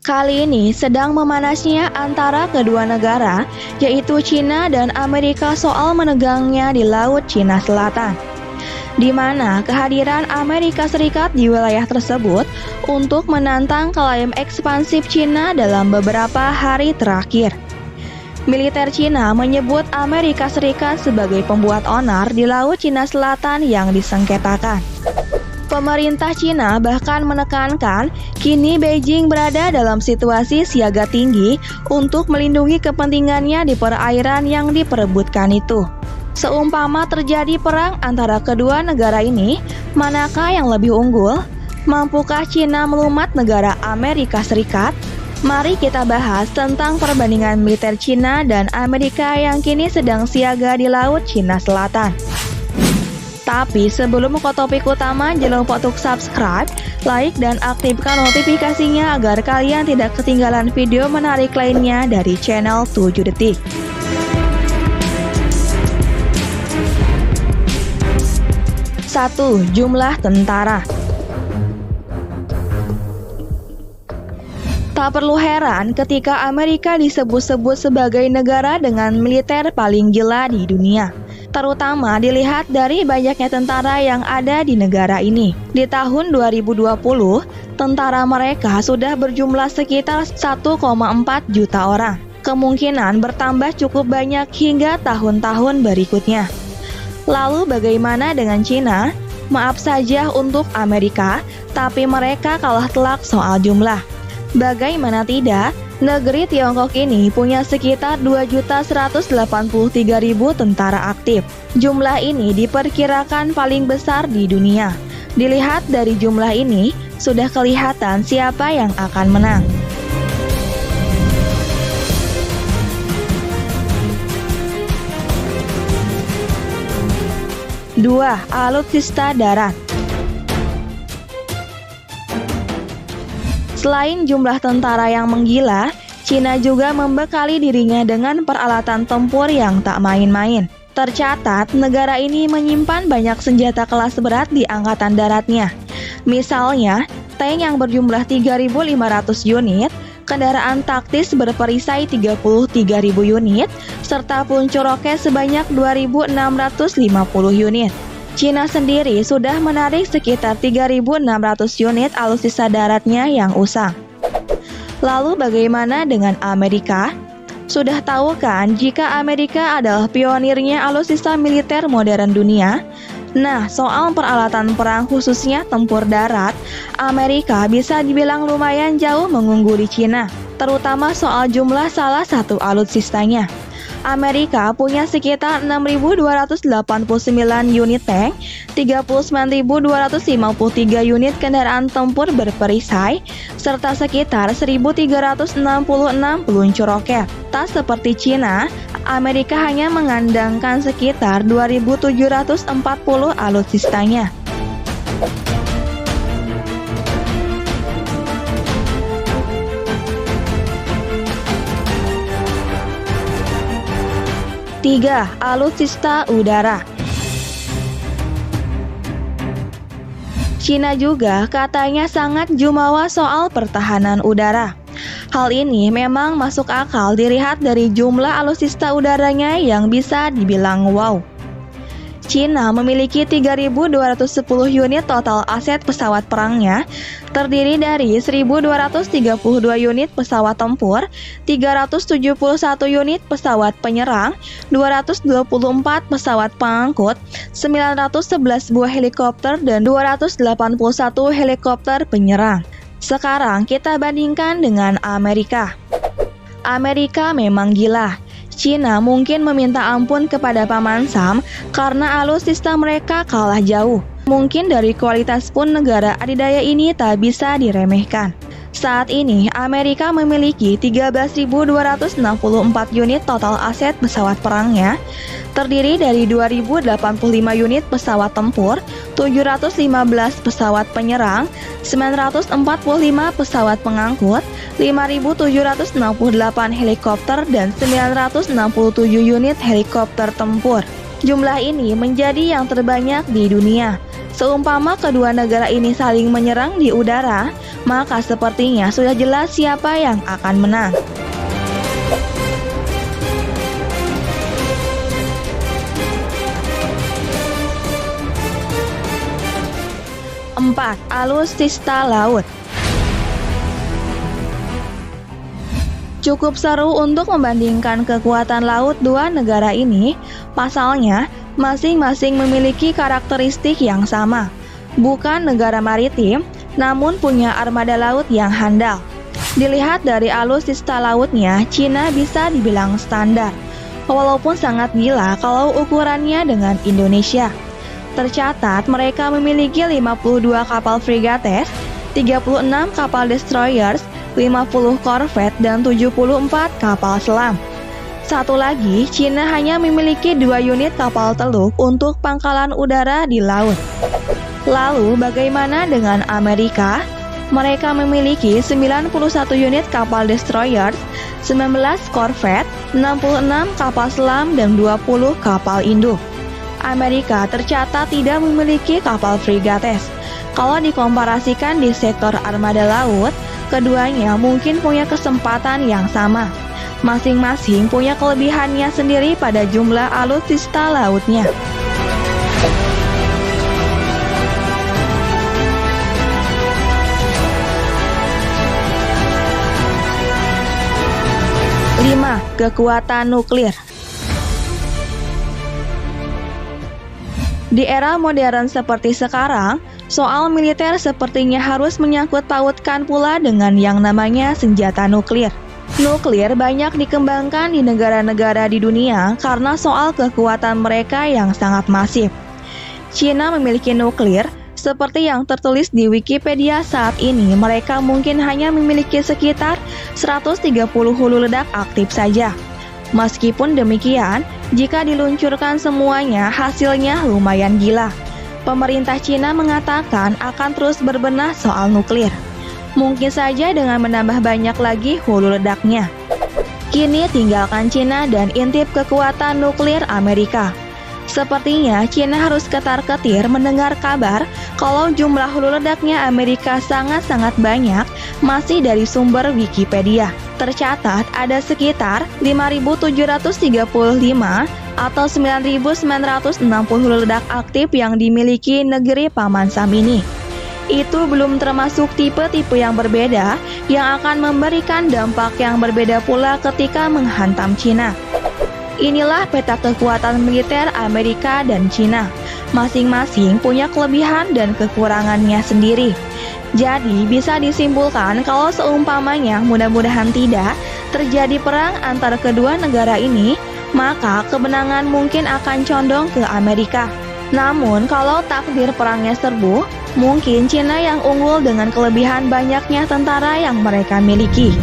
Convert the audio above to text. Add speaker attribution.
Speaker 1: Kali ini sedang memanasnya antara kedua negara, yaitu China dan Amerika soal menegangnya di Laut Cina Selatan, di mana kehadiran Amerika Serikat di wilayah tersebut untuk menantang klaim ekspansif China dalam beberapa hari terakhir. Militer China menyebut Amerika Serikat sebagai pembuat onar di Laut Cina Selatan yang disengketakan. Pemerintah China bahkan menekankan kini Beijing berada dalam situasi siaga tinggi untuk melindungi kepentingannya di perairan yang diperebutkan itu. Seumpama terjadi perang antara kedua negara ini, manakah yang lebih unggul? Mampukah China melumat negara Amerika Serikat? Mari kita bahas tentang perbandingan militer China dan Amerika yang kini sedang siaga di Laut Cina Selatan. Tapi sebelum ke topik utama, jangan lupa untuk subscribe, like, dan aktifkan notifikasinya agar kalian tidak ketinggalan video menarik lainnya dari channel 7 Detik. 1. Jumlah tentara. Tak perlu heran ketika Amerika disebut-sebut sebagai negara dengan militer paling gila di dunia. Terutama dilihat dari banyaknya tentara yang ada di negara ini. Di tahun 2020, tentara mereka sudah berjumlah sekitar 1,4 juta orang. Kemungkinan bertambah cukup banyak hingga tahun-tahun berikutnya. Lalu bagaimana dengan China? Maaf saja untuk Amerika, tapi mereka kalah telak soal jumlah. Bagaimana tidak? Negeri Tiongkok ini punya sekitar 2.183.000 tentara aktif. Jumlah ini diperkirakan paling besar di dunia. Dilihat dari jumlah ini, sudah kelihatan siapa yang akan menang. Dua, alutsista darat. Selain jumlah tentara yang menggila, China juga membekali dirinya dengan peralatan tempur yang tak main-main. Tercatat, negara ini menyimpan banyak senjata kelas berat di angkatan daratnya. Misalnya, tank yang berjumlah 3.500 unit, kendaraan taktis berperisai 33.000 unit, serta peluncur roket sebanyak 2.650 unit. China sendiri sudah menarik sekitar 3.600 unit alutsista daratnya yang usang. Lalu bagaimana dengan Amerika? Sudah tahu kan jika Amerika adalah pionirnya alutsista militer modern dunia? Nah, soal peralatan perang khususnya tempur darat, Amerika bisa dibilang lumayan jauh mengungguli China, terutama soal jumlah salah satu alutsistanya. Amerika punya sekitar 6.289 unit tank, 39.253 unit kendaraan tempur berperisai, serta sekitar 1.366 peluncur roket. Tak seperti China, Amerika hanya mengandalkan sekitar 2.740 alutsistanya. Tiga, alutsista udara. China juga katanya sangat jumawa soal pertahanan udara. Hal ini memang masuk akal dilihat dari jumlah alutsista udaranya yang bisa dibilang wow. China memiliki 3.210 unit total aset pesawat perangnya, terdiri dari 1.232 unit pesawat tempur, 371 unit pesawat penyerang, 224 pesawat pengangkut, 911 buah helikopter, dan 281 helikopter penyerang. Sekarang kita bandingkan dengan Amerika. Amerika memang gila. China mungkin meminta ampun kepada Paman Sam karena alutsista mereka kalah jauh. Mungkin dari kualitas pun negara adidaya ini tak bisa diremehkan. Saat ini, Amerika memiliki 13.264 unit total aset pesawat perangnya, terdiri dari 2.085 unit pesawat tempur, 715 pesawat penyerang, 945 pesawat pengangkut, 5.768 helikopter, dan 967 unit helikopter tempur. Jumlah ini menjadi yang terbanyak di dunia. Seumpama kedua negara ini saling menyerang di udara, maka sepertinya sudah jelas siapa yang akan menang. 4. Alutsista laut. Cukup seru untuk membandingkan kekuatan laut dua negara ini. Pasalnya, masing-masing memiliki karakteristik yang sama. Bukan negara maritim, namun punya armada laut yang handal. Dilihat dari alutsista lautnya, Cina bisa dibilang standar. Walaupun sangat gila kalau ukurannya dengan Indonesia. Tercatat mereka memiliki 52 kapal frigates, 36 kapal destroyers, 50 korvet, dan 74 kapal selam. Satu lagi, Cina hanya memiliki 2 unit kapal teluk untuk pangkalan udara di laut. Lalu bagaimana dengan Amerika? Mereka memiliki 91 unit kapal destroyers, 19 korvet, 66 kapal selam, dan 20 kapal induk. Amerika tercatat tidak memiliki kapal frigates. Kalau dikomparasikan di sektor armada laut, keduanya mungkin punya kesempatan yang sama. Masing-masing punya kelebihannya sendiri pada jumlah alutsista lautnya. Lima, kekuatan nuklir. Di era modern seperti sekarang, soal militer sepertinya harus menyangkut pautkan pula dengan yang namanya senjata nuklir. Nuklir banyak dikembangkan di negara-negara di dunia karena soal kekuatan mereka yang sangat masif. Cina memiliki nuklir, seperti yang tertulis di Wikipedia saat ini, mereka mungkin hanya memiliki sekitar 130 hulu ledak aktif saja. Meskipun demikian, jika diluncurkan semuanya, hasilnya lumayan gila. Pemerintah Cina mengatakan akan terus berbenah soal nuklir. Mungkin saja dengan menambah banyak lagi hulu ledaknya. Kini tinggalkan Cina dan intip kekuatan nuklir Amerika. Sepertinya Cina harus ketar-ketir mendengar kabar kalau jumlah hulu ledaknya Amerika sangat-sangat banyak, masih dari sumber Wikipedia. Tercatat ada sekitar 5.735 atau 9.960 hulu ledak aktif yang dimiliki negeri Paman Sam ini. Itu belum termasuk tipe-tipe yang berbeda yang akan memberikan dampak yang berbeda pula ketika menghantam Cina. Inilah peta kekuatan militer Amerika dan Cina. Masing-masing punya kelebihan dan kekurangannya sendiri. Jadi bisa disimpulkan kalau seumpamanya mudah-mudahan tidak terjadi perang antara kedua negara ini, maka kemenangan mungkin akan condong ke Amerika. Namun kalau takdir perangnya serbu, mungkin Cina yang unggul dengan kelebihan banyaknya tentara yang mereka miliki.